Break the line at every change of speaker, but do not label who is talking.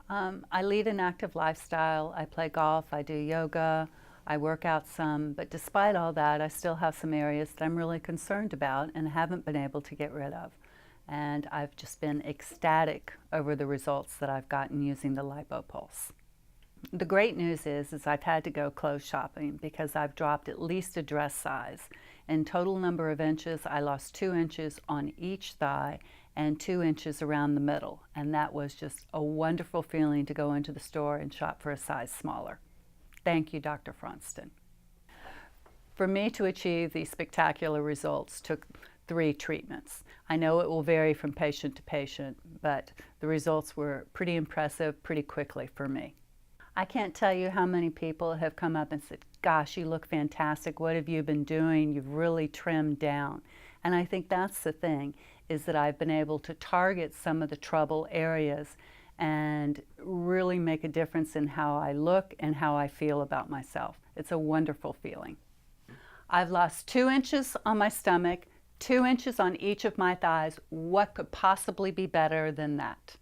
I lead an active lifestyle. I play golf, I do yoga, I work out some, but despite all that, I still have some areas that I'm really concerned about and haven't been able to get rid of. And I've just been ecstatic over the results that I've gotten using the LipoPulse. The great news is I've had to go clothes shopping because I've dropped at least a dress size. In total number of inches, I lost 2 inches on each thigh and 2 inches around the middle. And that was just a wonderful feeling to go into the store and shop for a size smaller. Thank you, Dr. Fronston. For me to achieve these spectacular results took 3 treatments. I know it will vary from patient to patient, but the results were pretty impressive pretty quickly for me. I can't tell you how many people have come up and said, gosh, you look fantastic. What have you been doing? You've really trimmed down. And I think that's the thing, is that I've been able to target some of the trouble areas and really make a difference in how I look and how I feel about myself. It's a wonderful feeling. I've lost 2 inches on my stomach, 2 inches on each of my thighs. What could possibly be better than that?